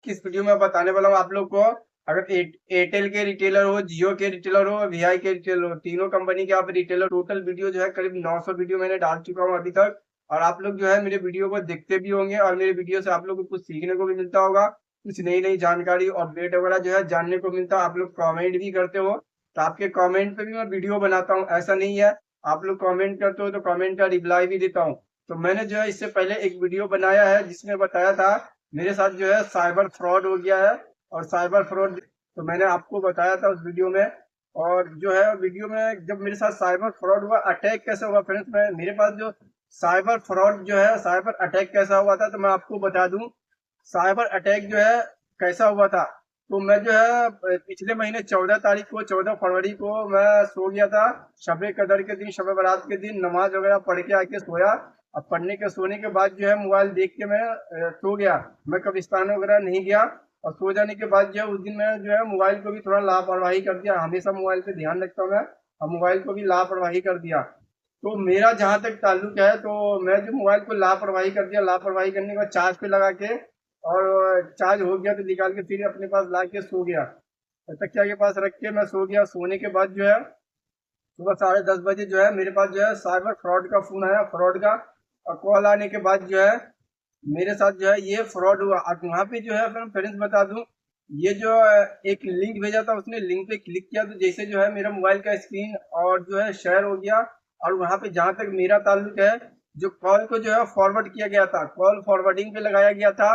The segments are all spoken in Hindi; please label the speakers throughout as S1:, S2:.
S1: किस वीडियो में बताने वाला हूँ आप लोग को। अगर एयरटेल के रिटेलर हो, जियो के रिटेलर हो, वीआई के रिटेलर हो, तीनों कंपनी के आप रिटेलर, टोटल वीडियो जो है करीब 900 वीडियो मैंने डाल चुका हूँ अभी तक। और आप लोग जो है मेरे वीडियो को देखते भी होंगे और मेरे वीडियो से आप लोग को कुछ सीखने को भी मिलता होगा, कुछ नई नई जानकारी अपडेट वगैरह जो है जानने को मिलता है। आप लोग कमेंट भी करते हो, तो आपके कमेंट पे भी मैं वीडियो बनाता हूँ, ऐसा नहीं है। आप लोग कमेंट करते हो तो कमेंट का रिप्लाई भी देता हूँ। तो मैंने जो है इससे पहले एक वीडियो बनाया है जिसमें बताया था मेरे साथ जो है साइबर फ्रॉड हो गया है। और साइबर फ्रॉड तो मैंने आपको बताया था उस वीडियो में। और जो है वीडियो में जब मेरे साथ साइबर फ्रॉड हुआ, अटैक कैसे हुआ फ्रेंड्स, मैं मेरे पास जो साइबर फ्रॉड जो है साइबर अटैक कैसा हुआ था तो मैं आपको बता दूं। साइबर अटैक जो है कैसा हुआ था, तो मैं जो है पिछले महीने 14 तारीख को, 14 फरवरी को मैं सो गया था। शबे कदर के दिन, शबे बारात के दिन नमाज वगैरह पढ़ के आके सोया। अब पढ़ने के सोने के बाद जो है मोबाइल देख के मैं सो गया। मैं कब्रिस्तान वगैरह नहीं गया। और सो जाने के बाद जो है उस दिन मैं जो है मोबाइल को भी थोड़ा लापरवाही कर दिया। हमेशा मोबाइल पे ध्यान रखता हूँ मैं, और मोबाइल को भी लापरवाही कर दिया। तो मेरा जहां तक ताल्लुक है, तो मैं जो मोबाइल को लापरवाही कर दिया, लापरवाही करने के बाद चार्ज पे लगा के, और चार्ज हो गया तो निकाल के फिर अपने पास ला के सो गया। तकिया के पास रख के मैं सो गया। सोने के बाद जो है सुबह 10:30 बजे जो है मेरे पास जो है साइबर फ्रॉड का फोन आया, फ्रॉड का। और कॉल आने के बाद जो है मेरे साथ जो है ये फ्रॉड हुआ। और वहां पे जो है फिर फ्रेंड्स बता दूं, ये जो एक लिंक भेजा था, उसने लिंक पे क्लिक किया तो जैसे जो है मेरा मोबाइल का स्क्रीन और जो है शेयर हो गया। और वहां पे जहां तक मेरा ताल्लुक है, जो कॉल को जो है फॉरवर्ड किया गया था, कॉल फॉरवर्डिंग पे लगाया गया था,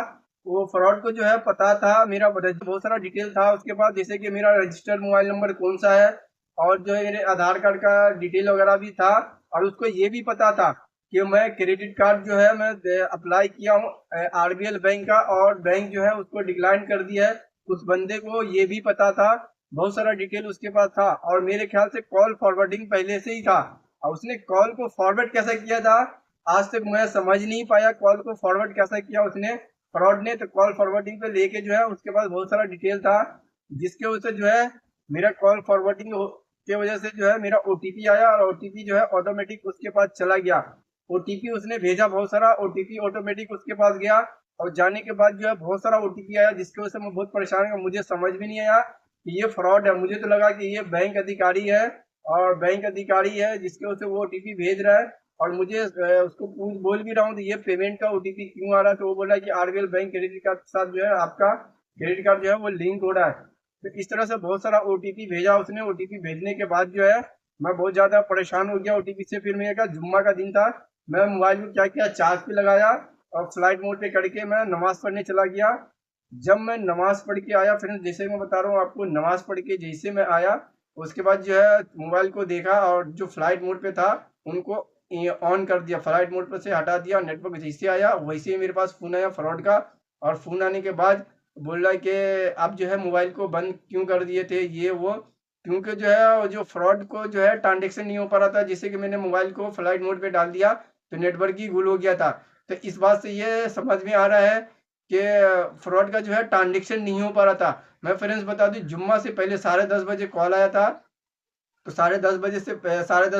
S1: वो फ्रॉड को जो है पता था। मेरा बहुत सारा डिटेल था उसके पास, जैसे कि मेरा रजिस्टर्ड मोबाइल नंबर कौन सा है, और जो है मेरे आधार कार्ड का डिटेल वगैरह भी था। और उसको ये भी पता था कि मैं क्रेडिट कार्ड जो है मैं अप्लाई किया हूँ आरबीएल बैंक का, और बैंक जो है उसको डिक्लाइन कर दिया है। उस बंदे को ये भी पता था, बहुत सारा डिटेल उसके पास था। और मेरे ख्याल से कॉल फॉरवर्डिंग पहले से ही था। और उसने कॉल को फॉरवर्ड कैसे किया था, आज तक मैं समझ नहीं पाया कॉल को फॉरवर्ड कैसे किया उसने, फ्रॉड ने। तो कॉल फॉरवर्डिंग पे लेके जो है उसके पास बहुत सारा डिटेल था, जिसके वजह से जो है मेरा कॉल फॉरवर्डिंग के वजह से जो है मेरा ओटीपी आया, और ओटीपी जो है ऑटोमेटिक उसके पास चला गया। ओटीपी उसने भेजा बहुत सारा, ओटीपी ऑटोमेटिक उसके पास गया। और जाने के बाद जो है बहुत सारा ओटीपी आया, जिसकी वजह से मैं बहुत परेशान हुआ। मुझे समझ भी नहीं आया कि ये फ्रॉड है। मुझे तो लगा कि ये बैंक अधिकारी है, और बैंक अधिकारी है जिसकी वजह से वो ओटीपी भेज रहा है। और मुझे उसको पूछ बोल भी रहा हूँ तो ये पेमेंट का ओटीपी क्यों आ रहा है, तो वो बोला कि आरबीएल बैंक क्रेडिट कार्ड के साथ जो है आपका क्रेडिट कार्ड जो है वो लिंक हो रहा है। तो इस तरह से बहुत सारा ओटीपी भेजा उसने। ओटीपी भेजने के बाद जो है मैं बहुत ज्यादा परेशान हो गया ओटीपी से। फिर मेरे का जुम्मा का दिन था, मैं मोबाइल को क्या किया, चार्ज पे लगाया और फ्लाइट मोड पे करके मैं नमाज पढ़ने चला गया। जब मैं नमाज पढ़ के आया, फिर जैसे मैं बता रहा हूँ आपको, नमाज पढ़ के जैसे मैं आया, उसके बाद जो है मोबाइल को देखा और जो फ्लाइट मोड पे था उनको ऑन कर दिया, फ्लाइट मोड पर से हटा दिया। नेटवर्क जैसे आया वैसे ही मेरे पास फोन आया फ्रॉड का। और फोन आने के बाद बोल रहा है कि आप जो है मोबाइल को बंद क्यों कर दिए थे, ये वो। क्योंकि जो है जो फ्रॉड को जो है ट्रांजेक्शन नहीं हो पा रहा था, जिससे कि मैंने मोबाइल को फ्लाइट मोड पे डाल दिया तो नेटवर्क ही गुल हो गया था। तो इस बात से ये समझ में आ रहा है कि फ्रॉड का जो है ट्रांजेक्शन नहीं हो पा रहा था। मैं फ्रेंड्स बता दूं, जुम्मा से पहले 10:30 बजे कॉल आया था। तो 10:30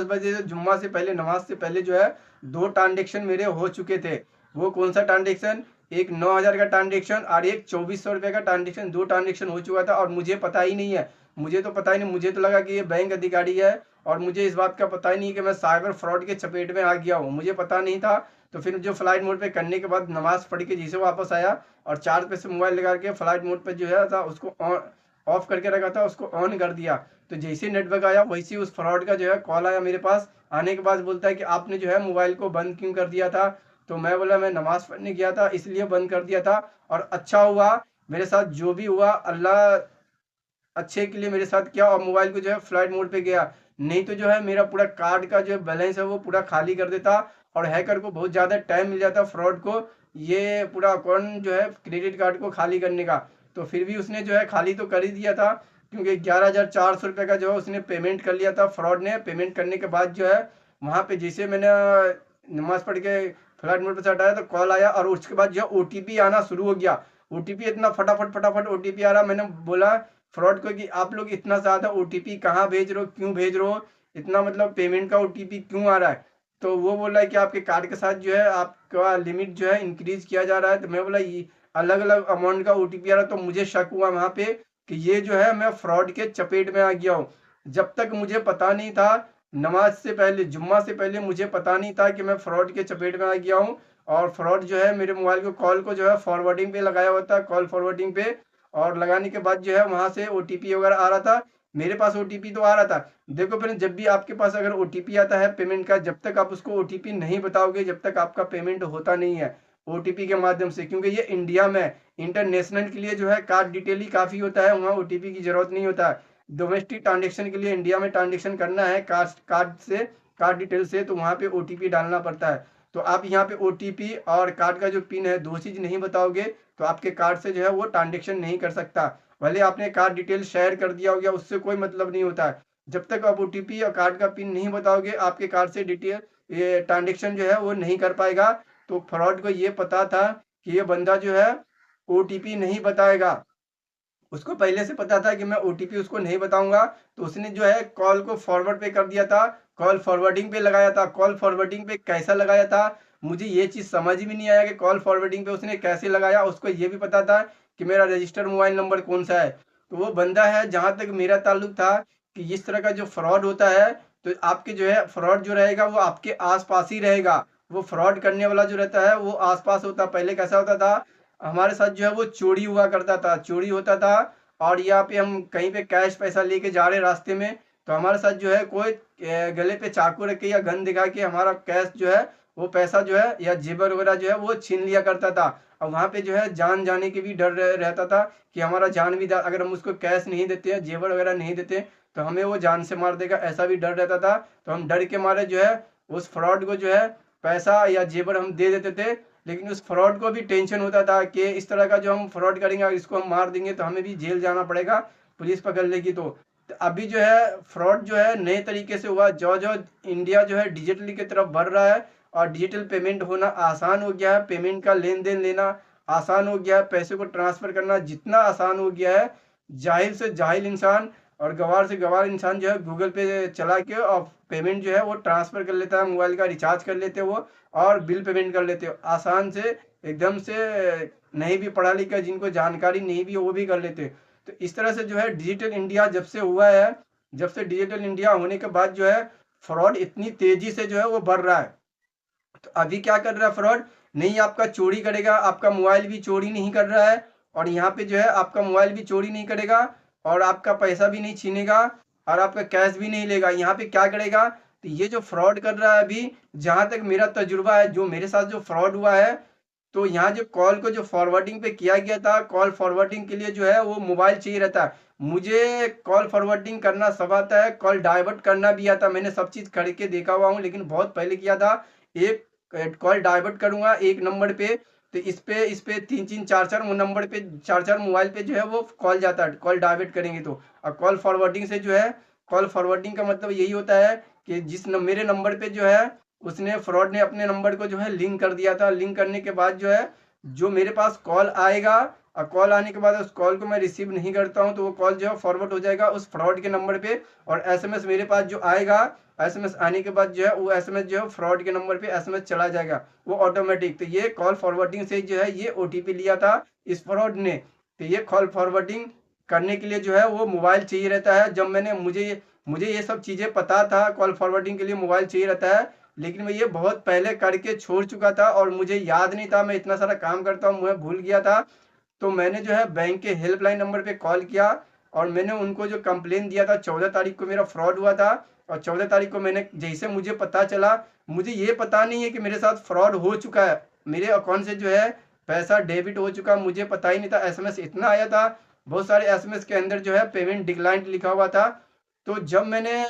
S1: बजे से जुम्मा से पहले, नमाज से पहले जो है 2 ट्रांजेक्शन मेरे हो चुके थे। वो कौन सा ट्रांजेक्शन, एक 9,000 का ट्रांजेक्शन और एक 2400 रुपये का ट्रांजेक्शन, 2 ट्रांजेक्शन हो चुका था। और मुझे पता ही नहीं है, मुझे तो पता ही नहीं, मुझे तो लगा कि ये बैंक अधिकारी है। और मुझे इस बात का पता ही नहीं कि मैं साइबर फ्रॉड के चपेट में आ गया हूँ, मुझे पता नहीं था। तो फिर जो फ्लाइट मोड पे करने के बाद नमाज पढ़ के जैसे वापस आया, और चार्ज पे से मोबाइल लगा के फ्लाइट मोड पे जो है था उसको ऑफ करके रखा था, उसको ऑन कर दिया। तो जैसे नेटवर्क आया वैसे उस फ्रॉड का जो है कॉल आया मेरे पास। आने के बाद बोलता है कि आपने जो है मोबाइल को बंद क्यों कर दिया था। तो मैं बोला मैं नमाज पढ़ने गया था इसलिए बंद कर दिया था। और अच्छा हुआ, मेरे साथ जो भी हुआ अल्लाह अच्छे के लिए मेरे साथ किया, और मोबाइल को जो है फ्लाइट मोड पे गया। नहीं तो जो है मेरा पूरा कार्ड का जो बैलेंस है वो पूरा खाली कर देता, और हैकर को बहुत ज़्यादा टाइम मिल जाता फ्रॉड को ये पूरा अकाउंट जो है क्रेडिट कार्ड को खाली करने का। तो फिर भी उसने जो है खाली तो कर ही दिया था, क्योंकि 11,400 रुपये का जो है उसने पेमेंट कर लिया था फ्रॉड ने। पेमेंट करने के बाद जो है वहाँ पे जैसे मैंने नमाज पढ़ के फ्लाइट मोड पे से हटाया तो कॉल आया, और उसके बाद जो है ओटीपी आना शुरू हो गया। ओटीपी इतना फटाफट फटाफट ओटीपी आ रहा, मैंने बोला फ्रॉड को कि आप लोग इतना ज़्यादा ओटीपी कहाँ भेज रहे हो, क्यों भेज रहे हो, इतना मतलब पेमेंट का ओटीपी क्यों आ रहा है। तो वो बोल रहा है कि आपके कार्ड के साथ जो है आपका लिमिट जो है इंक्रीज किया जा रहा है। तो मैं बोला ये अलग अलग अमाउंट का ओटीपी आ रहा, तो मुझे शक हुआ वहां पे कि ये जो है मैं फ्रॉड के चपेट में आ गया हूँ। जब तक मुझे पता नहीं था, नमाज से पहले, जुम्मा से पहले मुझे पता नहीं था कि मैं फ्रॉड के चपेट में आ गया हूँ। और फ्रॉड जो है मेरे मोबाइल को, कॉल को जो है फॉरवर्डिंग पे लगाया हुआ था, कॉल फॉरवर्डिंग पे। और लगाने के बाद जो है वहां से ओटीपी वगैरह आ रहा था। मेरे पास ओटीपी तो आ रहा था। देखो फ्रेंड, जब भी आपके पास अगर ओटीपी आता है पेमेंट का, जब तक आप उसको ओटीपी नहीं बताओगे, जब तक आपका पेमेंट होता नहीं है ओटीपी के माध्यम से। क्योंकि ये इंडिया में, इंटरनेशनल के लिए जो है कार्ड डिटेल ही काफी होता है, वहाँ ओटीपी की जरूरत नहीं होता है। डोमेस्टिक ट्रांजेक्शन के लिए इंडिया में ट्रांजेक्शन करना है कार्ड से, कार्ड डिटेल से, तो वहाँ पे ओटीपी डालना पड़ता है। तो आप यहाँ पे ओटीपी और कार्ड का जो पिन है, दो चीज नहीं बताओगे तो आपके कार्ड से जो है वो ट्रांजेक्शन नहीं कर सकता। भले आपने कार्ड डिटेल शेयर कर दिया हो गया, उससे कोई मतलब नहीं होता है। जब तक आप ओटीपी और कार्ड का पिन नहीं बताओगे, आपके कार्ड से डिटेल, ये ट्रांजेक्शन जो है वो नहीं कर पाएगा। तो फ्रॉड को ये पता था कि ये बंदा जो है ओटीपी नहीं बताएगा। उसको पहले से पता था कि मैं ओटीपी उसको नहीं बताऊंगा, तो उसने जो है कॉल को फॉरवर्ड पे कर दिया था, कॉल फॉरवर्डिंग पे लगाया था। कॉल फॉरवर्डिंग पे कैसा लगाया था, मुझे ये चीज समझ ही में नहीं आया कि कॉल फॉरवर्डिंग पे उसने कैसे लगाया। उसको ये भी पता था कि मेरा रजिस्टर्ड मोबाइल नंबर कौन सा है। तो वो बंदा है, जहां तक मेरा ताल्लुक था कि इस तरह का जो फ्रॉड होता है, तो आपके जो है फ्रॉड जो रहेगा वो आपके आसपास ही रहेगा। वो फ्रॉड करने वाला जो रहता है वो आसपास होता। पहले कैसा होता था, हमारे साथ जो है वो चोरी हुआ करता था, चोरी होता था। और यहाँ पे हम कहीं पे कैश पैसा लेके जा रहे रास्ते में, तो हमारे साथ जो है कोई गले पे चाकू रख के या गन दिखा के हमारा कैश जो है, वो पैसा जो है या जेबर वगैरह जो है वो छीन लिया करता था। और वहां पे जो है जान जाने की भी डर रहता था कि हमारा जान भी अगर हम उसको कैश नहीं देते हैं, जेवर वगैरह नहीं देते, तो हमें वो जान से मार देगा, ऐसा भी डर रहता था। तो हम डर के मारे जो है उस फ्रॉड को जो है पैसा या जेवर हम दे देते थे। लेकिन उस फ्रॉड को भी टेंशन होता था कि इस तरह का जो हम फ्रॉड करेंगे, अगर इसको हम मार देंगे तो हमें भी जेल जाना पड़ेगा, पुलिस पकड़ लेगी। तो अभी जो है फ्रॉड जो है नए तरीके से हुआ, जो जो इंडिया जो है डिजिटली की तरफ बढ़ रहा है, और डिजिटल पेमेंट होना आसान हो गया है, पेमेंट का लेन देन लेना आसान हो गया है, पैसे को ट्रांसफर करना जितना आसान हो गया है, जाहिल से जाहिल इंसान और गवार से गवार इंसान जो है गूगल पे चला के और पेमेंट जो है वो ट्रांसफर कर लेता है, मोबाइल का रिचार्ज कर लेते हैं वो, और बिल पेमेंट कर लेते हो आसान से, एकदम से। नहीं भी पढ़ा लिखा, जिनको जानकारी नहीं भी वो भी कर लेते। तो इस तरह से जो है डिजिटल इंडिया जब से हुआ है, जब से डिजिटल इंडिया होने के बाद जो है फ्रॉड इतनी तेजी से जो है वो बढ़ रहा है। तो अभी क्या कर रहा है फ्रॉड, नहीं आपका चोरी करेगा, आपका मोबाइल भी चोरी नहीं कर रहा है, और यहाँ पे जो है आपका मोबाइल भी चोरी नहीं करेगा, और आपका पैसा भी नहीं छीनेगा, और आपका कैश भी नहीं लेगा। यहाँ पे क्या करेगा, तो ये जो फ्रॉड कर रहा है अभी, जहां तक मेरा तजुर्बा है, जो मेरे साथ जो फ्रॉड हुआ है, तो यहाँ जो कॉल को जो फॉरवर्डिंग पे किया गया था, कॉल फॉरवर्डिंग के लिए जो है वो मोबाइल चाहिए रहता है। मुझे कॉल फॉरवर्डिंग करना सब आता है, कॉल डाइवर्ट करना भी आता, मैंने सब चीज करके देखा हुआ हूँ, लेकिन बहुत पहले किया था। एक कॉल डाइवर्ट करूंगा एक नंबर पे, तो इस पे तीन तीन चार चार नंबर पे, चार चार मोबाइल पे जो है वो कॉल जाता है, कॉल डाइवर्ट करेंगे तो। और कॉल फॉरवर्डिंग से जो है, कॉल फॉरवर्डिंग का मतलब यही होता है कि मेरे नंबर पे जो है, उसने फ्रॉड ने अपने नंबर को जो है लिंक कर दिया था। लिंक करने के बाद जो है, जो मेरे पास कॉल आएगा, और कॉल आने के बाद उस कॉल को मैं रिसीव नहीं करता हूं, तो वो कॉल जो है फॉरवर्ड हो जाएगा उस फ्रॉड के नंबर पे। और एसएमएस मेरे पास जो आएगा, एसएमएस आने के बाद जो है वो एसएमएस जो है फ्रॉड के नंबर पे एसएमएस चला जाएगा, वो ऑटोमेटिक। तो ये कॉल फॉरवर्डिंग से जो है ये ओटीपी लिया था इस फ्रॉड ने। तो ये कॉल फॉरवर्डिंग करने के लिए जो है वो मोबाइल चाहिए रहता है। जब मुझे ये सब चीजें पता था, कॉल फॉरवर्डिंग के लिए मोबाइल चाहिए रहता है, लेकिन मैं ये बहुत पहले करके छोड़ चुका था, और मुझे याद नहीं था, मैं इतना सारा काम करता हूँ, मैं भूल गया था। तो मैंने जो है बैंक के हेल्पलाइन नंबर पे कॉल किया, और मैंने उनको जो कंप्लेन दिया था, 14 तारीख को मेरा फ्रॉड हुआ था। और 14 तारीख को मैंने, जैसे मुझे पता चला, मुझे ये पता नहीं है कि मेरे साथ फ्रॉड हो चुका है, मेरे अकाउंट से जो है पैसा डेबिट हो चुका, मुझे पता ही नहीं था। एसएमएस इतना आया था, बहुत सारे एसएमएस के अंदर जो है पेमेंट डिक्लाइंड लिखा हुआ था। तो जब मैंने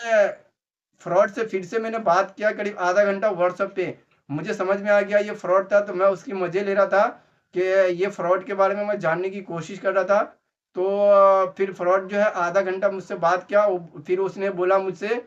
S1: फ्रॉड से फिर से मैंने बात किया करीब आधा घंटा व्हाट्सएप पे, मुझे समझ में आ गया ये फ्रॉड था। तो मैं उसकी मजे ले रहा था कि ये फ्रॉड के बारे में मैं जानने की कोशिश कर रहा था। तो फिर फ्रॉड जो है आधा घंटा मुझसे बात किया, फिर उसने बोला मुझसे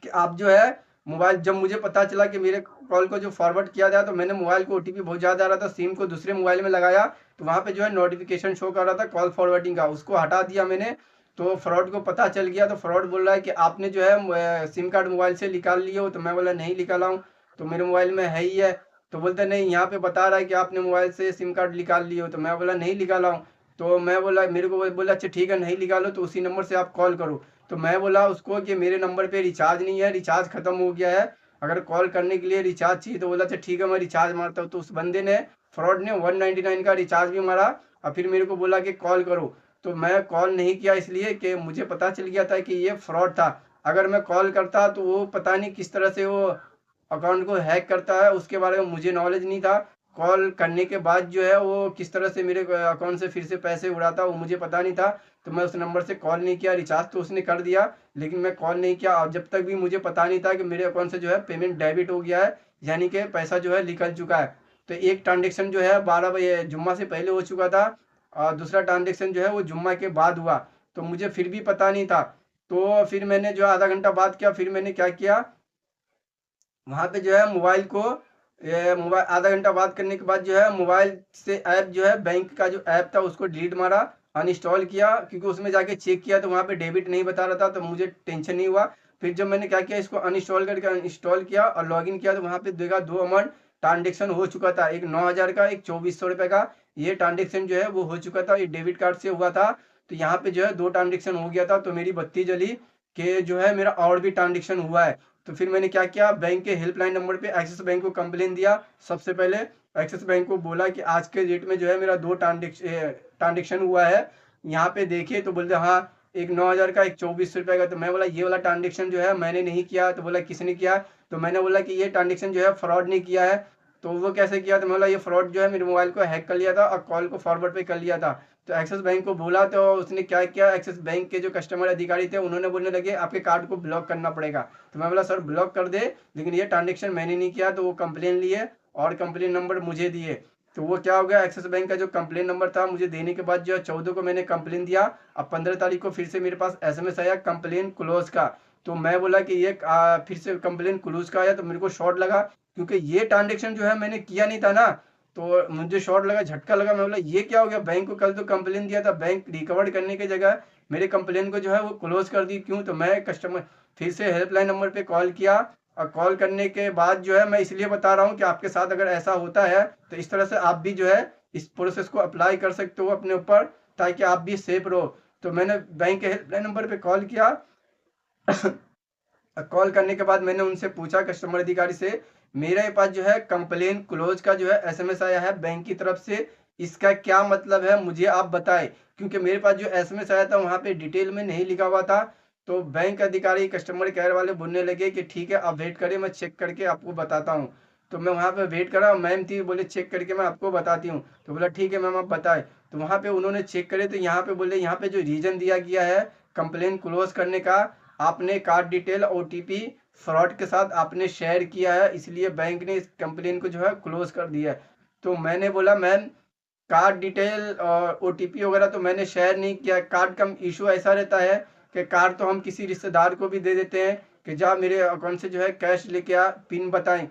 S1: कि आप जो है मोबाइल, जब मुझे पता चला कि मेरे कॉल को जो फॉरवर्ड किया गया, तो मैंने मोबाइल को ओटीपी बहुत ज़्यादा आ रहा था, सिम को दूसरे मोबाइल में लगाया, तो वहाँ पे जो है नोटिफिकेशन शो कर रहा था कॉल फॉरवर्डिंग का, उसको हटा दिया मैंने। तो फ्रॉड को पता चल गया, तो फ्रॉड बोल रहा है कि आपने जो है सिम कार्ड मोबाइल से निकाल लिए हो, तो मैं बोला नहीं निकाला हूँ, तो मेरे मोबाइल में है ही है। तो बोलते नहीं, यहाँ पे बता रहा है कि आपने मोबाइल से सिम कार्ड निकाल लिए हो। तो मैं बोला नहीं निकाला हूँ। तो मैं बोला, मेरे को बोला अच्छा ठीक है नहीं निकालो तो उसी नंबर से आप कॉल करो। तो मैं बोला उसको कि मेरे नंबर पे रिचार्ज नहीं है, रिचार्ज खत्म हो गया है, अगर कॉल करने के लिए रिचार्ज चाहिए। तो बोला अच्छा ठीक है मैं रिचार्ज मारता हूँ। तो उस बंदे ने, फ्रॉड ने 199 का रिचार्ज भी मारा और फिर मेरे को बोला कि कॉल करो। तो मैं कॉल नहीं किया इसलिए कि मुझे पता चल गया था कि ये फ्रॉड था। अगर मैं कॉल करता तो वो पता नहीं किस तरह से वो अकाउंट को हैक करता है, उसके बारे में मुझे नॉलेज नहीं था। कॉल करने के बाद जो है वो किस तरह से मेरे अकाउंट से फिर से पैसे उड़ाता वो मुझे पता नहीं था। तो मैं उस नंबर से कॉल नहीं किया। रिचार्ज तो उसने कर दिया लेकिन मैं कॉल नहीं किया, और जब तक भी मुझे पता नहीं था कि मेरे अकाउंट से जो है पेमेंट डेबिट हो गया है, यानी कि पैसा जो है निकल चुका है। तो एक ट्रांजेक्शन जो है 12 बजे जुम्मा से पहले हो चुका था और दूसरा ट्रांजेक्शन जो है वो जुम्मा के बाद हुआ। तो मुझे फिर भी पता नहीं था। तो फिर मैंने जो आधा घंटा बाद किया, फिर मैंने क्या किया, वहाँ पे जो है मोबाइल को, मोबाइल आधा घंटा बात करने के बाद जो है मोबाइल से ऐप जो है बैंक का जो ऐप था उसको डिलीट मारा, अनइंस्टॉल किया, क्योंकि उसमें जाके चेक किया तो वहाँ पे डेबिट नहीं बता रहा था, तो मुझे टेंशन नहीं हुआ। फिर जब मैंने क्या किया, इसको अनइंस्टॉल करके इंस्टॉल किया और लॉगिन किया तो वहाँ पे देखा दो अमाउंट ट्रांजेक्शन हो चुका था, एक 9,000 का, एक 2400 रुपये का। ये ट्रांजेक्शन जो है वो हो चुका था, ये डेबिट कार्ड से हुआ था। तो यहाँ पे जो है दो ट्रांजेक्शन हो गया था। तो मेरी बत्ती जली कि जो है मेरा और भी ट्रांजेक्शन हुआ है। तो फिर मैंने क्या किया, बैंक के हेल्पलाइन नंबर पे एक्सिस बैंक को कंप्लेन दिया। सबसे पहले एक्सिस बैंक को बोला कि आज के डेट में जो है मेरा दो ट्रांजेक्शन हुआ है, यहाँ पे देखिए। तो बोलते हाँ, एक 9,000 का, एक 2400 रुपये का। तो मैं बोला ये वाला ट्रांजेक्शन जो है मैंने नहीं किया। तो बोला किसने किया। तो मैंने बोला कि ये ट्रांजेक्शन जो है फ्रॉड ने किया है। तो वो कैसे किया। तो मैं बोला ये फ्रॉड जो है मेरे मोबाइल को हैक कर लिया था और कॉल को फॉरवर्ड पे कर लिया था। तो एक्सिस बैंक को बोला तो उसने क्या किया, एक्सिस बैंक के जो कस्टमर अधिकारी थे उन्होंने बोलने लगे आपके कार्ड को ब्लॉक करना पड़ेगा। तो मैं बोला सर ब्लॉक कर दे, लेकिन ये ट्रांजेक्शन मैंने नहीं किया। तो वो कंप्लेन लिए और कंप्लेन नंबर मुझे दिए। तो वो क्या हो गया, एक्सिस बैंक का जो कंप्लेन नंबर था मुझे देने के बाद जो है 14 को मैंने कंप्लेन दिया। अब 15 तारीख को फिर से मेरे पास एसएमएस आया कंप्लेन क्लोज का। तो मैं बोला कि ये फिर से कंप्लेन क्लोज का आया तो मेरे को शॉर्ट लगा, क्योंकि ये ट्रांजेक्शन जो है मैंने किया नहीं था ना। तो मुझे शॉर्ट लगा, झटका लगा। मैं बोला ये क्या हो गया, बैंक को कल तो कंप्लेन दिया था, बैंक रिकवर करने की जगह मेरे कंप्लेन को जो है वो क्लोज कर दी क्यों। तो मैं कस्टमर फिर से हेल्पलाइन नंबर पे कॉल किया, और कॉल करने के बाद जो है मैं इसलिए बता रहा हूँ कि आपके साथ अगर ऐसा होता है तो इस तरह से आप भी जो है इस प्रोसेस को अप्लाई कर सकते हो अपने ऊपर, ताकि आप भी सेफ रहो। तो मैंने बैंक के हेल्पलाइन नंबर पे कॉल किया। कॉल करने के बाद मैंने उनसे पूछा, कस्टमर अधिकारी से, मेरे पास जो है कंप्लेन क्लोज का जो है एसएमएस आया है बैंक की तरफ से, इसका क्या मतलब है मुझे आप बताएं। क्योंकि मेरे पास जो एसएमएस आया था वहाँ पे डिटेल में नहीं लिखा हुआ था। तो बैंक अधिकारी कस्टमर केयर वाले बोलने लगे कि ठीक है आप वेट करें, मैं चेक करके आपको बताता हूँ। तो मैं वहाँ पे वेट करा, मैम थी, बोले चेक करके मैं आपको बताती हूँ। तो बोला ठीक है मैम आप बताएं। तो वहाँ पे उन्होंने चेक करे तो यहाँ पे बोले यहाँ पे जो रीजन दिया गया है कंप्लेन क्लोज करने का, आपने कार्ड डिटेल ओटीपी फ्रॉड के साथ आपने शेयर किया है, इसलिए बैंक ने इस कंप्लेन को जो है क्लोज कर दिया है। तो मैंने बोला मैम कार्ड डिटेल और ओटीपी वगैरह तो मैंने शेयर नहीं किया। कार्ड का इशू ऐसा रहता है कि कार्ड तो हम किसी रिश्तेदार को भी दे देते हैं कि जा मेरे अकाउंट से जो है कैश लेके आ, पिन बताएं।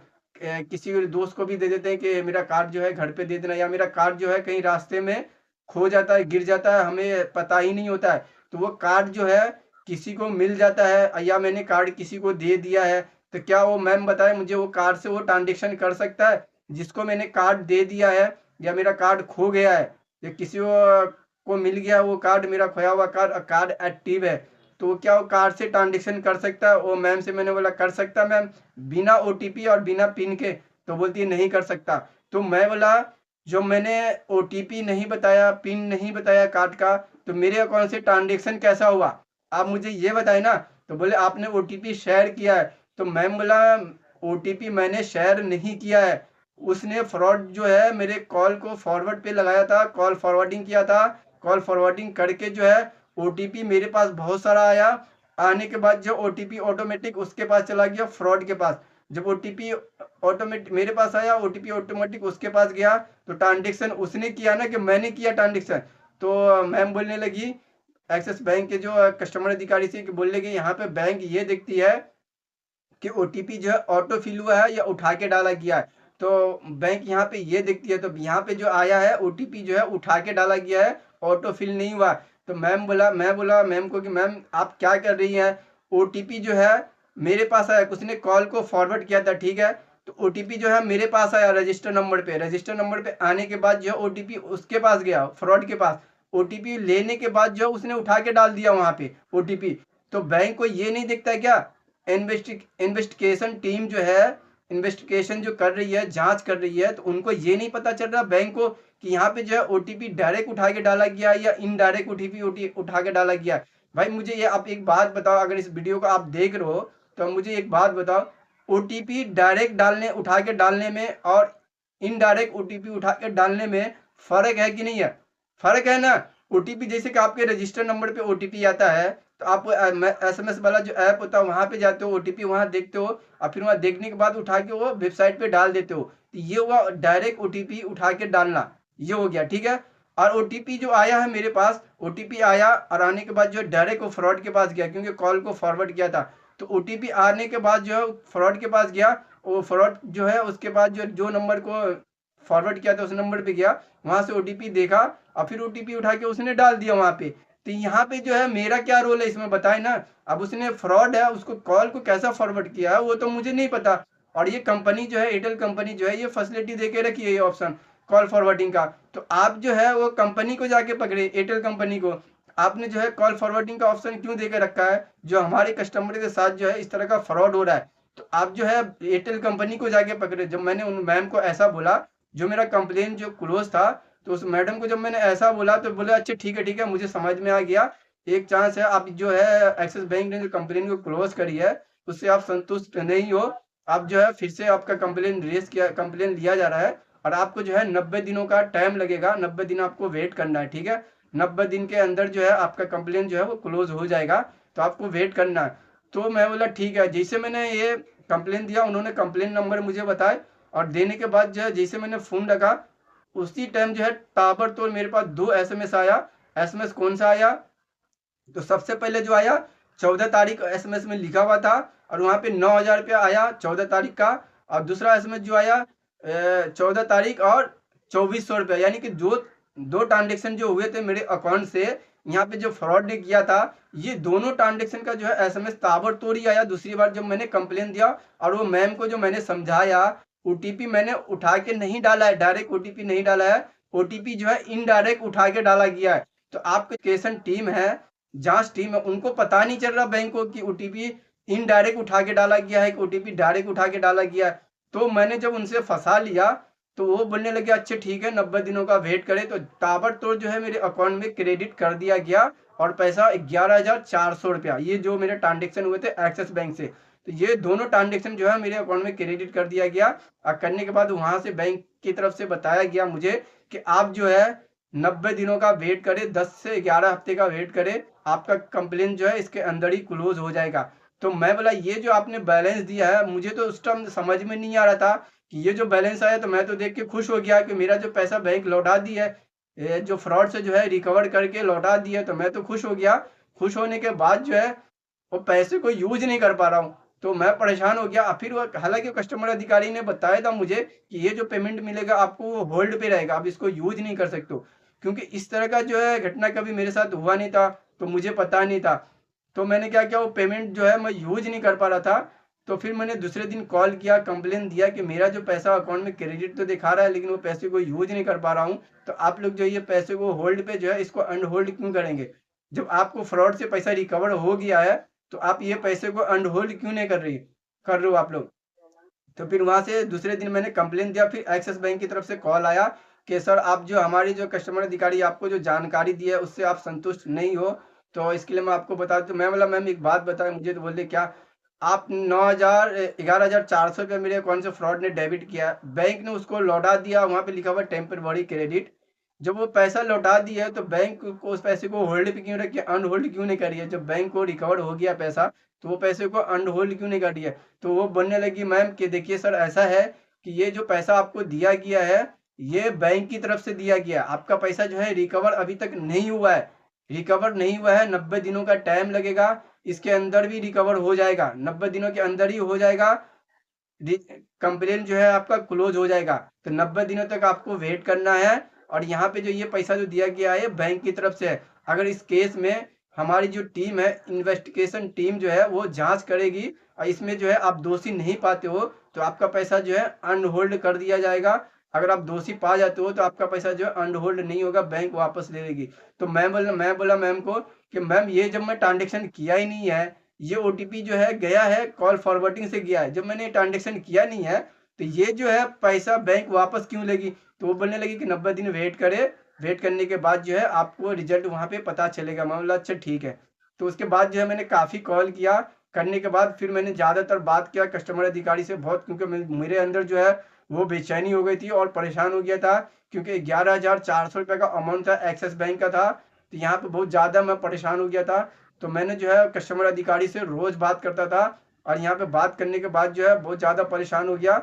S1: किसी दोस्त को भी दे देते हैं कि मेरा कार्ड जो है घर पे दे देना, या मेरा कार्ड जो है कहीं रास्ते में खो जाता है, गिर जाता है, हमें पता ही नहीं होता है। तो वो कार्ड जो है किसी को मिल जाता है, या मैंने कार्ड किसी को दे दिया है, तो क्या वो मैम बताए मुझे वो कार्ड से वो ट्रांजेक्शन कर सकता है जिसको मैंने कार्ड दे दिया है, या मेरा कार्ड खो गया है, या किसी को मिल गया वो कार्ड, मेरा खोया हुआ कार्ड, कार्ड एक्टिव है, तो क्या वो कार्ड से ट्रांजेक्शन कर सकता है। वो मैम से मैंने बोला कर सकता मैम, बिना ओटीपी और बिना पिन के। तो बोलती है नहीं कर सकता। तो मैं बोला जो मैंने ओटीपी नहीं बताया, पिन नहीं बताया कार्ड का, तो मेरे अकाउंट से ट्रांजेक्शन कैसा हुआ, आप मुझे ये बताए ना। तो बोले आपने ओटीपी शेयर किया है। तो मैम बोला ओटीपी मैंने शेयर नहीं किया है, उसने फ्रॉड जो है मेरे कॉल को फॉरवर्ड पे लगाया था, कॉल फॉरवर्डिंग किया था, कॉल फॉरवर्डिंग करके जो है ओटीपी मेरे पास बहुत सारा आया। आने के बाद जो ओटीपी ऑटोमेटिक उसके पास चला गया फ्रॉड के पास। जब ओटीपी ऑटोमेटिक मेरे पास आया, ओटीपी ऑटोमेटिक उसके पास गया। तो ट्रांजेक्शन उसने किया ना कि मैंने किया ट्रांजेक्शन। तो मैम बोलने लगी एक्सिस बैंक के जो कस्टमर अधिकारी से कि बोलने लगी यहाँ पे बैंक ये देखती है कि ओटीपी जो है ऑटो फिल हुआ है या उठा के डाला गया है। तो बैंक यहाँ पे ये देखती है, तो यहाँ पे जो आया है ओटीपी जो है उठा के डाला गया है, ऑटो फिल नहीं हुआ। तो मैं बोला मैम को कि मैम आप क्या कर रही हैं, ओटीपी जो है मेरे पास आया, उसने कॉल को फॉरवर्ड किया था ठीक है, तो ओटीपी जो है मेरे पास आया रजिस्टर नंबर पे। रजिस्टर नंबर पे आने के बाद जो है ओटीपी उसके पास गया, फ्रॉड के पास। ओटीपी लेने के बाद जो उसने उठा के डाल दिया वहां पे ओटीपी। तो बैंक को ये नहीं दिखता क्या? इन्वेस्टिगेशन टीम जो है, इन्वेस्टिगेशन जो कर रही है, जांच कर रही है, तो उनको ये नहीं पता चल रहा बैंक को कि यहाँ पे जो है ओटीपी डायरेक्ट उठा के डाला गया या इनडायरेक्ट ओटीपी उठा के डाला गया। भाई मुझे ये आप एक बात बताओ, अगर इस वीडियो को आप देख रहे हो तो मुझे एक बात बताओ, ओटीपी डायरेक्ट डालने उठा के डालने में और इनडायरेक्ट ओटीपी उठा के डालने में फर्क है कि नहीं है? फर्क है ना। ओटीपी जैसे कि आपके रजिस्टर नंबर पे ओटीपी आता है, तो आप एसएमएस वाला जो ऐप होता है वहां पे जाते हो, ओटीपी वहां देखते हो और फिर वहां देखने के बाद उठा के वो वेबसाइट पे डाल देते हो। तो ये हुआ डायरेक्ट ओटीपी उठा के डालना, ये हो गया, ठीक है। और ओटीपी जो आया है मेरे पास, ओटीपी आया और आने के बाद जो डायरेक्ट वो फ्रॉड के पास गया, क्योंकि कॉल को फॉरवर्ड किया था। तो ओटीपी आने के बाद जो है फ्रॉड के पास गया, वो फ्रॉड जो है उसके बाद जो नंबर को फॉरवर्ड किया था उस नंबर पे गया, वहां से ओटीपी देखा और फिर ओटीपी उठा के उसने डाल दिया वहां पे। तो यहाँ पे जो है मेरा क्या रोल है इसमें बताए ना। अब उसने फ्रॉड है, उसको कॉल को कैसा फॉरवर्ड किया है वो तो मुझे नहीं पता। और ये कंपनी जो है, एयरटेल कंपनी जो है, ये फैसिलिटी दे के रखी है, ये ऑप्शन कॉल फॉरवर्डिंग का। तो आप जो है वो कंपनी को जाके पकड़े, एयरटेल कंपनी को। आपने जो है कॉल फॉरवर्डिंग का ऑप्शन क्यों देके रखा है, जो हमारे कस्टमर के साथ जो है इस तरह का फ्रॉड हो रहा है। तो आप जो है एयरटेल कंपनी को जाके पकड़े। जब मैंने उन मैम को ऐसा बोला, जो मेरा कंप्लेन जो क्लोज था, तो उस मैडम को जब मैंने ऐसा बोला तो बोले अच्छा ठीक है, मुझे समझ में आ गया, एक चांस है। आप जो है एक्सिस बैंक ने जो कंप्लेन को क्लोज करी है उससे आप संतुष्ट नहीं हो, आप जो है फिर से आपका कंप्लेन रेज किया, कंप्लेन लिया जा रहा है और आपको जो है 90 दिनों का टाइम लगेगा, 90 दिन आपको वेट करना है, ठीक है। 90 दिन के अंदर जो है आपका कंप्लेन जो है वो क्लोज हो जाएगा, तो आपको वेट करना है। तो मैं बोला ठीक है। जैसे मैंने ये कंप्लेन दिया, उन्होंने कंप्लेन नंबर मुझे बताए और देने के बाद जो है जैसे मैंने फोन रखा, उसी टाइम जो है ताबड़तोड़ मेरे पास 2 एसएमएस आया। एसएमएस कौन सा आया? तो सबसे पहले जो आया 14 तारीख एसएमएस में लिखा हुआ था और वहां पे 9,000 रुपया आया 14 तारीख का। और दूसरा एसएमएस जो आया 14 तारीख और 2400 रुपया, यानी कि दो ट्रांजेक्शन जो हुए थे मेरे अकाउंट से, यहाँ पे जो फ्रॉड ने किया था, ये दोनों ट्रांजेक्शन का जो है एसएमएस ताबड़तोड़ ही आया। दूसरी बार जब मैंने कंप्लेन दिया और वो मैम को जो मैंने समझाया, ओटीपी मैंने उठा के नहीं डाला है, डायरेक्ट ओटीपी नहीं डाला है, ओटीपी जो है इनडायरेक्ट उठा के डाला गया है। तो आपके केसन टीम है, जांच टीम है, उनको पता नहीं चल रहा बैंक को कि ओटीपी इनडायरेक्ट उठा के डाला गया है कि ओटीपी डायरेक्ट उठा के डाला गया है। तो मैंने जब उनसे फंसा लिया तो वो बोलने लगे अच्छा ठीक है 90 दिनों का वेट करे। तो ताबड़तोड़ जो है मेरे अकाउंट में क्रेडिट कर दिया गया और पैसा 11,400 रुपया, ये जो मेरे ट्रांजेक्शन हुए थे एक्सिस बैंक से, तो ये दोनों ट्रांजेक्शन जो है मेरे अकाउंट में क्रेडिट कर दिया गया। और करने के बाद वहां से बैंक की तरफ से बताया गया मुझे कि आप जो है 90 दिनों का वेट करें, 10 से 11 हफ्ते का वेट करें, आपका कंप्लेन जो है इसके अंदर ही क्लोज हो जाएगा। तो मैं बोला ये जो आपने बैलेंस दिया है, मुझे तो उस टाइम समझ में नहीं आ रहा था कि ये जो बैलेंस आया, तो मैं तो देख के खुश हो गया कि मेरा जो पैसा बैंक लौटा दी है, जो फ्रॉड से जो है रिकवर करके लौटा दी है, तो मैं तो खुश हो गया। खुश होने के बाद जो है वो पैसे को यूज नहीं कर पा रहा हूँ, तो मैं परेशान हो गया। फिर वो हालांकि कस्टमर अधिकारी ने बताया था मुझे कि ये जो पेमेंट मिलेगा आपको वो होल्ड पे रहेगा, आप इसको यूज नहीं कर सकते हो, क्योंकि इस तरह का जो है घटना कभी मेरे साथ हुआ नहीं था, तो मुझे पता नहीं था। तो मैंने क्या किया, वो पेमेंट जो है मैं यूज नहीं कर पा रहा था। तो फिर मैंने दूसरे दिन कॉल किया, कंप्लेन दिया कि मेरा जो पैसा अकाउंट में क्रेडिट तो दिखा रहा है लेकिन वो पैसे को यूज नहीं कर पा रहा हूँ, तो आप लोग जो ये पैसे को होल्ड पे जो है इसको अनहोल्ड क्यों करेंगे? जब आपको फ्रॉड से पैसा रिकवर हो गया है तो आप ये पैसे को अनहोल्ड क्यों नहीं कर रहे हो आप लोग? तो फिर वहां से दूसरे दिन मैंने कंप्लेन दिया। फिर एक्सिस बैंक की तरफ से कॉल आया कि सर आप जो हमारी जो कस्टमर अधिकारी आपको जो जानकारी दी है उससे आप संतुष्ट नहीं हो, तो इसके लिए मैं आपको बता दूं। तो मैं बोला मैम एक बात बताएं मुझे। तो बोले क्या? आप 11,400 रुपया मेरे अकाउंट से फ्रॉड ने डेबिट किया, बैंक ने उसको लौटा दिया, वहां पे लिखा हुआ टेम्पररी क्रेडिट। जब वो पैसा लौटा दिया है तो बैंक को उस पैसे को होल्ड पे क्यों रखी, अनहोल्ड क्यों नहीं करी है? जब बैंक को रिकवर हो गया पैसा तो वो पैसे को अनहोल्ड क्यों नहीं करी है? तो वो बोलने लगी मैम कि देखिए सर ऐसा है कि ये जो पैसा आपको दिया गया है ये बैंक की तरफ से दिया गया, आपका पैसा जो है रिकवर अभी तक नहीं हुआ है, रिकवर नहीं हुआ है, 90 दिनों का टाइम लगेगा, इसके अंदर भी रिकवर हो जाएगा, 90 दिनों के अंदर ही हो जाएगा, कंप्लेन जो है आपका क्लोज हो जाएगा। तो 90 दिनों तक आपको वेट करना है। और यहाँ पे जो ये पैसा जो दिया गया है बैंक की तरफ से है। अगर इस केस में हमारी जो टीम है, इन्वेस्टिगेशन टीम जो है वो जांच करेगी और इसमें जो है आप दोषी नहीं पाते हो तो आपका पैसा जो है अनहोल्ड कर दिया जाएगा। अगर आप दोषी पा जाते हो तो आपका पैसा जो है अनहोल्ड नहीं होगा, बैंक वापस ले लेगी। तो मैं बोला मैम को कि मैम ये जब मैं ट्रांजेक्शन किया ही नहीं है, ये ओटीपी जो है गया है कॉल फॉरवर्डिंग से गया है, जब मैंने ट्रांजेक्शन किया नहीं है तो ये जो है पैसा बैंक वापस क्यों लेगी। तो वो बोलने लगी कि 90 दिन वेट करे, वेट करने के बाद जो है आपको रिजल्ट वहाँ पे पता चलेगा। मैं बोला अच्छा ठीक है। तो उसके बाद जो है मैंने काफ़ी कॉल किया, करने के बाद फिर मैंने ज़्यादातर बात किया कस्टमर अधिकारी से बहुत, क्योंकि मेरे अंदर जो है वो बेचैनी हो गई थी और परेशान हो गया था, क्योंकि 11,400 रुपये का अमाउंट था, एक्सिस बैंक का था। तो यहाँ पे बहुत ज़्यादा मैं परेशान हो गया था। तो मैंने जो है कस्टमर अधिकारी से रोज़ बात करता था और यहाँ पे बात करने के बाद जो है बहुत ज़्यादा परेशान हो गया।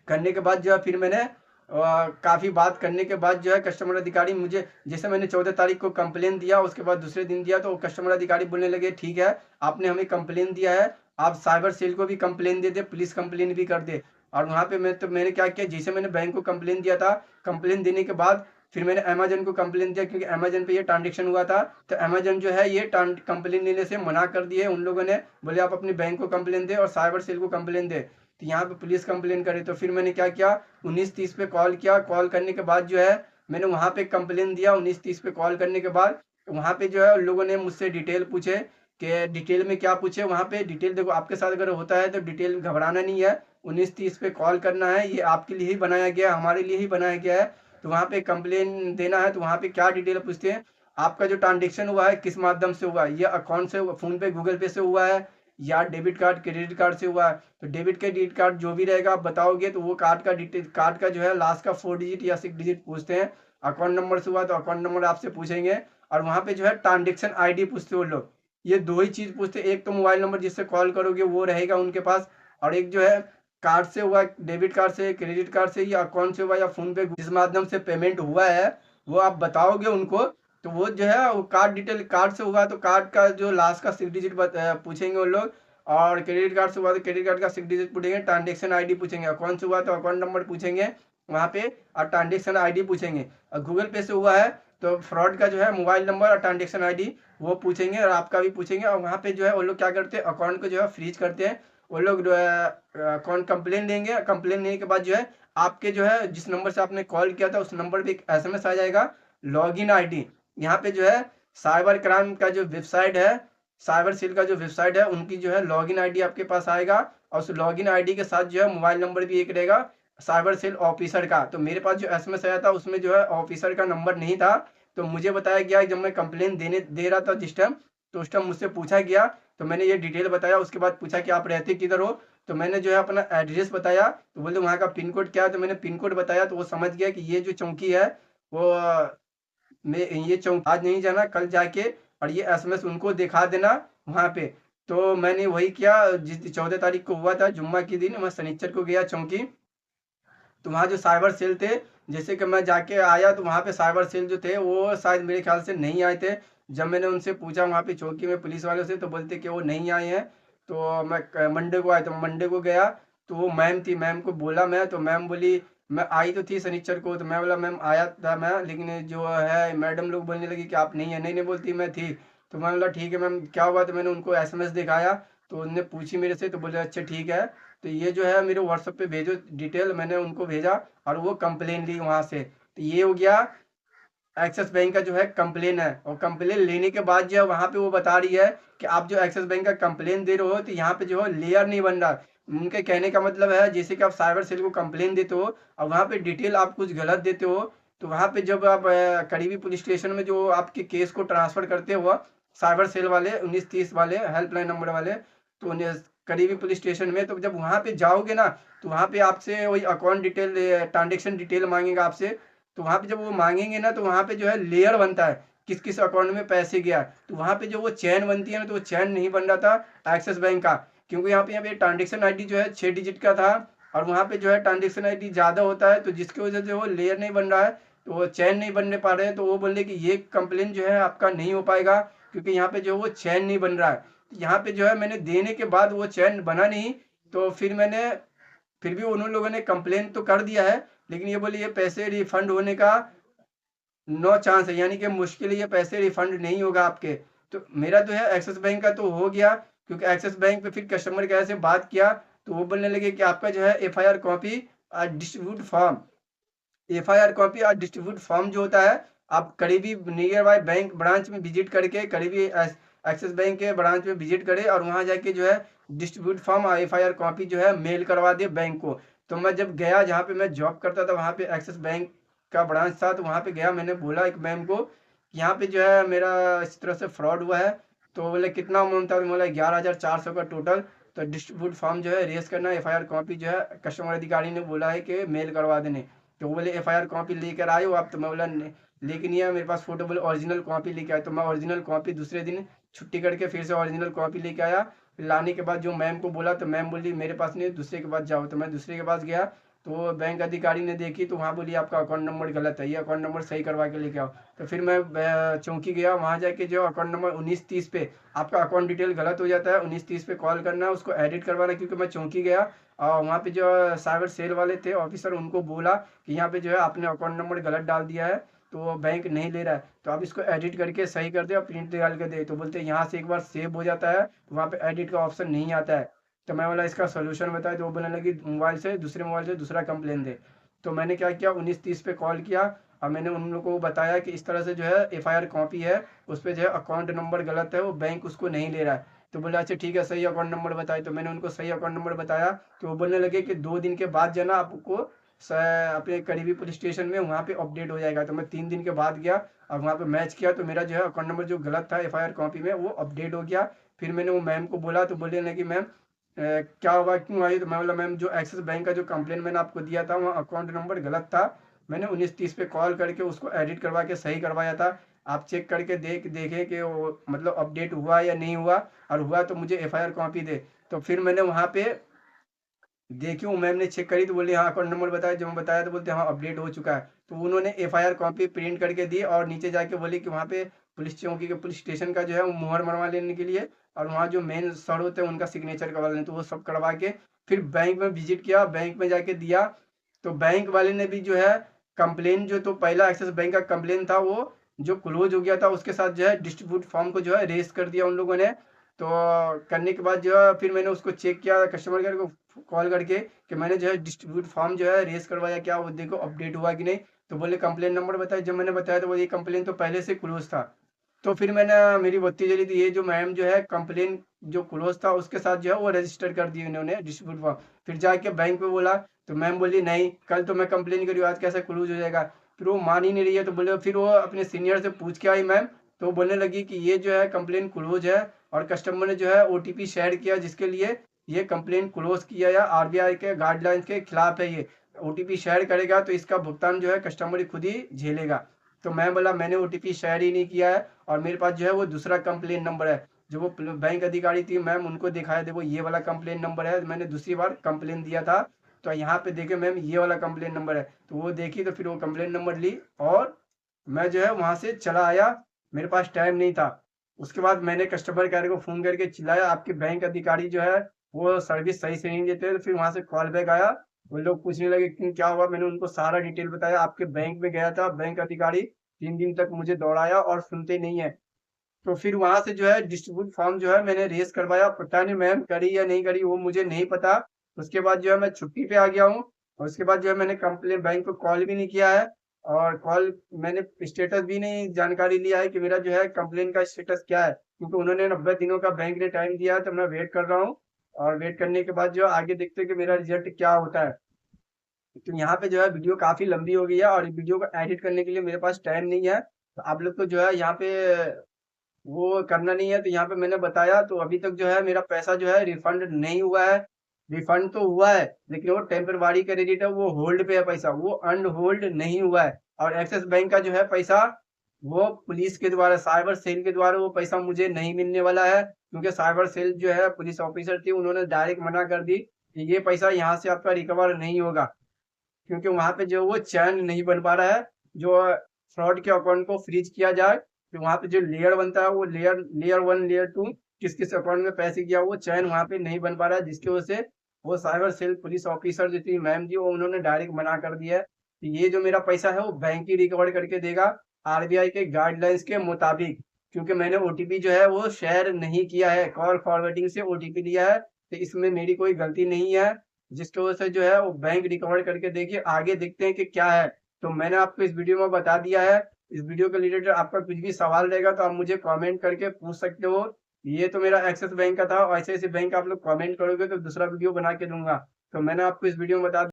S1: करने के बाद जो है फिर मैंने काफ़ी बात करने के बाद जो है कस्टमर अधिकारी मुझे, जैसे मैंने 14 तारीख को कंप्लेन दिया उसके बाद दूसरे दिन दिया, तो कस्टमर अधिकारी बोलने लगे ठीक है आपने हमें कंप्लेन दिया है, आप साइबर सेल को भी कंप्लेन दे दे, पुलिस कंप्लेन भी कर दे। और वहाँ पे मैंने क्या किया, जैसे मैंने बैंक को कंप्लेन दिया था, कंप्लेन देने के बाद फिर मैंने अमेजन को कंप्लेन दिया, क्योंकि अमेजन पे ये ट्रांजेक्शन हुआ था। तो अमेजन जो है ये कंप्लेन देने से मना कर दिए उन लोगों ने, बोले आप अपनी बैंक को कंप्लेन दे और साइबर सेल को कंप्लेन दे। तो यहाँ पे पुलिस कंप्लेन करे। तो फिर मैंने क्या किया, 19:30 पे कॉल किया, कॉल करने के बाद जो है मैंने वहाँ पे कंप्लेन दिया। 19:30 पे कॉल करने के बाद वहाँ पे जो है उन लोगों ने मुझसे डिटेल पूछे कि डिटेल में क्या पूछे, वहाँ पे डिटेल देखो आपके साथ अगर होता है तो डिटेल घबराना नहीं है, 19:30 पे कॉल करना है, ये आपके लिए ही बनाया गया है, हमारे लिए ही बनाया गया है। तो वहाँ पे कंप्लेन देना है, तो वहाँ पे क्या डिटेल पूछते हैं, आपका जो ट्रांजेक्शन हुआ है किस माध्यम से हुआ है, ये अकाउंट से, फ़ोन पे गूगल पे से हुआ है या डेबिट कार्ड क्रेडिट कार्ड से हुआ है। तो डेबिट क्रेडिट कार्ड जो भी रहेगा आप बताओगे तो वो कार्ड का डिटेल, कार्ड का जो है लास्ट का 4 डिजिट या 6 डिजिट पूछते हैं। अकाउंट नंबर से हुआ तो अकाउंट नंबर आपसे पूछेंगे, और वहाँ पे जो है ट्रांजेक्शन आईडी पूछते वो लोग। ये दो ही चीज़ पूछते, एक तो मोबाइल नंबर जिससे कॉल करोगे वो रहेगा उनके पास, और एक जो है कार्ड से हुआ, डेबिट कार्ड से, क्रेडिट कार्ड से या अकाउंट से हुआ या फ़ोन पे जिस माध्यम से पेमेंट हुआ है वो आप बताओगे उनको, तो वो जो है वो कार्ड डिटेल, कार्ड से हुआ तो कार्ड का जो लास्ट का 6 डिजिट पूछेंगे वो लोग, और क्रेडिट कार्ड से हुआ तो क्रेडिट कार्ड का 6 डिजिट पूछेंगे, ट्रांजेक्शन आईडी पूछेंगे, अकाउंट से हुआ तो अकाउंट नंबर पूछेंगे वहाँ पे, और ट्रांजेक्शन आईडी पूछेंगे। और गूगल पे से हुआ है तो फ्रॉड का जो है मोबाइल नंबर और ट्रांजेक्शन आईडी वो पूछेंगे, और आपका भी पूछेंगे। और वहाँ पे जो है वो लोग क्या करते हैं, अकाउंट को जो है फ्रीज करते हैं। वो लोग जो है अकाउंट कंप्लेन देंगे, कंप्लेन देने के बाद जो है आपके जो है जिस नंबर से आपने कॉल किया था उस नंबर पे एक एसएमएस आ जाएगा, लॉगिन आईडी। यहाँ पे जो है साइबर क्राइम का जो वेबसाइट है, साइबर सेल का जो वेबसाइट है उनकी जो है लॉगिन आईडी आपके पास आएगा, और उस लॉगिन आईडी के साथ जो है मोबाइल नंबर भी एक रहेगा साइबर सेल ऑफिसर का। तो मेरे पास जो एसएमएस आया था उसमें जो है ऑफिसर का नंबर नहीं था। तो मुझे बताया गया जब मैं कंप्लेन दे रहा था जिस टाइम, तो उस टाइम मुझसे पूछा गया, तो मैंने ये डिटेल बताया। उसके बाद पूछा कि आप रहते किधर हो, तो मैंने जो है अपना एड्रेस बताया। तो बोले वहाँ का पिन कोड क्या है, तो मैंने पिन कोड बताया। तो वो समझ गया कि ये जो चौकी है वो मैं ये चौक आज नहीं जाना, कल जाके और ये एसएमएस उनको दिखा देना वहाँ पे। तो मैंने वही किया, जिस 14 तारीख को हुआ था जुम्मा के दिन, मैं शनिचर को गया चौकी। तो वहाँ जो साइबर सेल थे, जैसे कि मैं जाके आया तो वहाँ पे साइबर सेल जो थे वो शायद मेरे ख्याल से नहीं आए थे। जब मैंने उनसे पूछा वहाँ पे चौकी में पुलिस वालों से, तो बोलते कि वो नहीं आए हैं। तो मैं मंडे को आया, तो मंडे को गया तो वो मैम थी, मैम को बोला मैं, तो मैम बोली, मैं आई तो थी शनिचर को, तो मैं बोला मैम आया था मैं, लेकिन जो है मैडम लोग बोलने लगी कि आप नहीं है, नहीं नहीं बोलती मैं थी। तो मैं बोला ठीक है मैम क्या हुआ, तो मैंने उनको एसएमएस दिखाया। तो उनने पूछी मेरे से, तो बोले अच्छा ठीक है, तो ये जो है मेरे व्हाट्सएप पे भेजो डिटेल, मैंने उनको भेजा और वो कंप्लेन ली वहाँ से। तो ये हो गया एक्सिस बैंक का जो है कंप्लेन है। और कंप्लेन लेने के बाद जो है वहाँ पे वो बता रही है कि आप जो एक्सिस बैंक का कंप्लेन दे रहे हो तो यहाँ पे जो है लेयर नहीं बन रहा। उनके कहने का मतलब है जैसे कि आप साइबर सेल को कंप्लेन देते हो और वहाँ पे डिटेल आप कुछ गलत देते हो, तो वहाँ पे जब आप करीबी पुलिस स्टेशन में जो आपके केस को ट्रांसफर करते हो साइबर सेल वाले 1930 वाले हेल्पलाइन नंबर वाले, तो उन्हें करीबी पुलिस स्टेशन में, तो जब वहाँ पे जाओगे ना तो वहाँ पे आपसे वही अकाउंट डिटेल, ट्रांजेक्शन डिटेल मांगेगा आपसे। तो वहाँ पे जब वो मांगेंगे ना तो वहाँ पे जो है लेयर बनता है किस किस अकाउंट में पैसे गया। तो वहाँ पे जो वो चैन बनती है ना, तो वो चैन नहीं बन रहा था एक्सिस बैंक का, क्योंकि यहाँ पे ट्रांजेक्शन आईडी जो है 6 डिजिट का था, और वहाँ पे जो है ट्रांजेक्शन आईडी ज़्यादा होता है, तो जिसकी वजह से वो लेयर नहीं बन रहा है, तो वो चैन नहीं बनने पा रहे हैं। तो वो बोले कि ये कंप्लेन जो है आपका नहीं हो पाएगा, क्योंकि यहाँ पे जो वो चैन नहीं बन रहा है। यहाँ पे जो है मैंने देने के बाद वो चैन बना नहीं, तो फिर भी उन लोगों ने कंप्लेन तो कर दिया है, लेकिन ये बोले ये पैसे रिफंड होने का नो चांस है, यानी कि मुश्किल है ये पैसे रिफंड नहीं होगा आपके। तो मेरा जो है एक्सिस बैंक का तो हो गया, क्योंकि एक्सिस बैंक पे फिर कस्टमर केयर से बात किया तो वो बोलने लगे कि आपका जो है FIR copy distribute form, FIR copy और डिस्ट्रीब्यूट फॉर्म जो होता है, आप करीबी नियर बाय बैंक ब्रांच में विजिट करके, करीबी एक्सिस बैंक के ब्रांच में विजिट करें और वहां जाके जो है डिस्ट्रीब्यूट फॉर्म और एफआईआर कॉपी जो है मेल करवा दे बैंक को। तो मैं जब गया जहाँ पे मैं जॉब करता था वहाँ पे एक्सिस बैंक का ब्रांच था, तो वहाँ पे गया, मैंने बोला एक मैम को कि यहाँ पे जो है मेरा इस तरह से फ्रॉड हुआ है। तो बोले कितना अमाउंट था, तो बोला 11,400 का टोटल। तो डिस्ट्रीब्यूट फॉर्म जो है रेस करना, एफआईआर कॉपी जो है कस्टमर अधिकारी ने बोला है कि मेल करवा देने। तो वो बोले एफआईआर कॉपी लेकर आए हो आप? तो मैं बोला लेकिन नहीं है मेरे पास फोटो। बोले ओरिजिनल कॉपी लेके आए। तो मैं ओरिजिनल कॉपी दूसरे दिन छुट्टी करके फिर से ओरिजिनल कॉपी लेके आया। फिर लाने के बाद जो मैम को बोला तो मैम बोली मेरे पास नहीं, दूसरे के पास जाओ। तो मैं दूसरे के पास गया तो बैंक अधिकारी ने देखी तो वहाँ बोली आपका अकाउंट नंबर गलत है, ये अकाउंट नंबर सही करवा के लेके आओ। तो फिर मैं चौकी गया, वहाँ जाके जो अकाउंट नंबर 1930 पे आपका अकाउंट डिटेल गलत हो जाता है, 1930 पे कॉल करना है, उसको एडिट करवाना। क्योंकि मैं चौकी गया और वहाँ पे जो साइबर सेल वाले थे ऑफिसर, उनको बोला कि यहाँ पे जो है आपने अकाउंट नंबर गलत डाल दिया है तो बैंक नहीं ले रहा है, तो आप इसको एडिट करके सही कर दे और प्रिंट निकाल के दे। तो बोलते हैं यहाँ से एक बार सेव हो जाता है तो वहाँ पे एडिट का ऑप्शन नहीं आता है। तो मैं बोला इसका सोल्यूशन बताया। तो वो बोलने लगी मोबाइल से दूसरे मोबाइल से दूसरा कंप्लेन दे। तो मैंने क्या किया, 1930 पे कॉल किया और मैंने उन लोगों को बताया कि इस तरह से जो है एफआईआर कॉपी है, उस पर जो है अकाउंट नंबर गलत है, वो बैंक उसको नहीं ले रहा है। तो बोला अच्छा ठीक है, सही अकाउंट नंबर बताए। तो मैंने उनको सही अकाउंट नंबर बताया। तो वो बोलने लगे कि 2 दिन के बाद जो है ना आपको अपने करीबी पुलिस स्टेशन में वहाँ पे अपडेट हो जाएगा। तो मैं 3 दिन के बाद गया और वहाँ पे मैच किया तो मेरा जो है अकाउंट नंबर जो गलत था एफआईआर कॉपी में वो अपडेट हो गया। फिर मैंने वो मैम को बोला तो बोले ना कि मैम क्या हुआ, क्यों आई? तो मैं बोला मैम जो एक्सिस बैंक का जो कंप्लेन मैंने आपको दिया था वहाँ अकाउंट नंबर गलत था, मैंने 1930 पे कॉल करके उसको एडिट करवा के सही करवाया था। आप चेक करके देखें कि वो मतलब अपडेट हुआ या नहीं हुआ, और हुआ तो मुझे एफआईआर कॉपी दे। तो फिर मैंने वहाँ पे देखी, वो मैम ने चेक करी तो बोली हाँ अकाउंट नंबर बताया। जब मैं बताया तो बोलते हाँ अपडेट हो चुका है। तो उन्होंने एफआईआर कॉपी प्रिंट करके दी और नीचे जाके बोली कि वहाँ पे पुलिस चौकी के पुलिस स्टेशन का जो है वो मुहर मरवा लेने के लिए, और वहाँ जो मेन सर होते हैं उनका सिग्नेचर करवा लेने। तो वो सब करवा के फिर बैंक में विजिट किया, बैंक में जाके दिया। तो बैंक वाले ने भी जो है कंप्लेन, जो तो पहला एक्सिस बैंक का कंप्लेन था वो जो क्लोज हो गया था, उसके साथ जो है डिस्ट्रीब्यूट फॉर्म को जो है रेस कर दिया उन लोगों ने। तो करने के बाद जो है फिर मैंने उसको चेक किया कस्टमर केयर को कॉल करके कि मैंने जो है डिस्ट्रीब्यूट फॉर्म जो है रेस करवाया, क्या वो देखो अपडेट हुआ कि नहीं। तो बोले कंप्लेन नंबर बताया। जब मैंने बताया तो वो ये कंप्लेन तो पहले से क्लोज था। तो फिर मैंने, मेरी बत्ती जली थी, ये जो मैम जो है कंप्लेन जो क्लोज था उसके साथ जो है वो रजिस्टर कर दी उन्होंने डिस्ट्रीब्यूट फॉर्म। फिर जाके बैंक में बोला तो मैम बोली नहीं, कल तो मैं कंप्लेन करी, आज कैसे क्लोज हो जाएगा? फिर वो मान ही नहीं रही है। तो बोले फिर वो अपने सीनियर से पूछ के आई मैम, तो वो बोलने लगी कि ये जो है कंप्लेन क्लोज है और कस्टमर ने जो है ओटीपी शेयर किया जिसके लिए ये कंप्लेन क्लोज किया, या आरबीआई के गाइडलाइंस के खिलाफ है। ये ओटीपी शेयर करेगा तो इसका भुगतान जो है कस्टमर खुद ही झेलेगा। तो मैं बोला मैंने ओटीपी शेयर ही नहीं किया है और मेरे पास जो है वो दूसरा कंप्लेन नंबर है। जो वो बैंक अधिकारी थी मैम, उनको दिखाया देखो ये वाला कंप्लेन नंबर है, मैंने दूसरी बार कंप्लेन दिया था, तो यहाँ पे देखे मैम ये वाला कंप्लेन नंबर है। तो वो देखी तो फिर वो कंप्लेन नंबर ली और मैं जो है वहां से चला आया, मेरे पास टाइम नहीं था। उसके बाद मैंने कस्टमर केयर को फोन करके चिल्लाया आपके बैंक अधिकारी जो है वो सर्विस सही से नहीं देते। तो फिर वहां से कॉल बैक आया, वो लोग पूछने लगे कि क्या हुआ। मैंने उनको सारा डिटेल बताया, आपके बैंक में गया था, बैंक अधिकारी 3 दिन तक मुझे दौड़ाया और सुनते नहीं है। तो फिर वहां से जो है डिस्ट्रीब्यूट फॉर्म जो है मैंने रेस करवाया, पता नहीं मैम करी या नहीं करी वो मुझे नहीं पता। उसके बाद जो है मैं छुट्टी पे आ गया हूँ और उसके बाद जो है मैंने कंप्लेन बैंक को कॉल भी नहीं किया है, और कॉल मैंने स्टेटस भी नहीं जानकारी लिया है कि मेरा जो है कंप्लेन का स्टेटस क्या है, क्योंकि उन्होंने 90 दिनों का बैंक ने टाइम दिया है। तो मैं वेट कर रहा हूँ और वेट करने के बाद जो है आगे देखते हैं कि मेरा रिजल्ट क्या होता है। तो यहाँ पे जो है वीडियो काफी लंबी हो गई है और वीडियो को एडिट करने के लिए मेरे पास टाइम नहीं है। तो आप लोग को जो है यहाँ पे वो करना नहीं है। तो यहाँ पे मैंने बताया तो अभी तक जो है मेरा पैसा जो है रिफंड नहीं हुआ है। रिफंड तो हुआ है लेकिन वो टेम्परवारी क्रेडिट है, वो होल्ड पे है पैसा, वो अन होल्ड नहीं हुआ है। और एक्सिस बैंक का जो है पैसा वो पुलिस के द्वारा, साइबर सेल के द्वारा वो पैसा मुझे नहीं मिलने वाला है, क्योंकि साइबर सेल जो है पुलिस ऑफिसर थी, उन्होंने डायरेक्ट मना कर दी कि ये पैसा यहाँ से आपका रिकवर नहीं होगा, क्योंकि वहां पे जो वो चैन नहीं बन पा रहा है जो फ्रॉड के अकाउंट को फ्रीज किया जाए। तो वहां पे जो लेयर बनता है वो लेयर 1 लेयर 2 किस किस अकाउंट में पैसे किया वो चैन वहां पे नहीं बन पा रहा है, जिसकी वजह से वो साइबर सेल पुलिस ऑफिसर जो थी मैम जी, वो उन्होंने डायरेक्ट मना कर दिया है। तो ये जो मेरा पैसा है वो बैंक ही रिकवर करके देगा आरबीआई के गाइडलाइंस के मुताबिक। क्योंकि मैंने ओटीपी जो है वो शेयर नहीं किया है, कॉल फॉरवर्डिंग से ओटीपी लिया है, तो इसमें मेरी कोई गलती नहीं है। जिसकी वजह से जो है वो बैंक रिकवर करके देखिए, आगे देखते हैं कि क्या है। तो मैंने आपको इस वीडियो में बता दिया है। इस वीडियो के रिलेटेड आपका कुछ भी सवाल रहेगा तो आप मुझे कमेंट करके पूछ सकते हो। ये तो मेरा एक्सिस बैंक का था, और ऐसे-ऐसे बैंक आप लोग कमेंट करोगे तो दूसरा वीडियो बना के दूँगा। तो मैंने आपको इस वीडियो में बता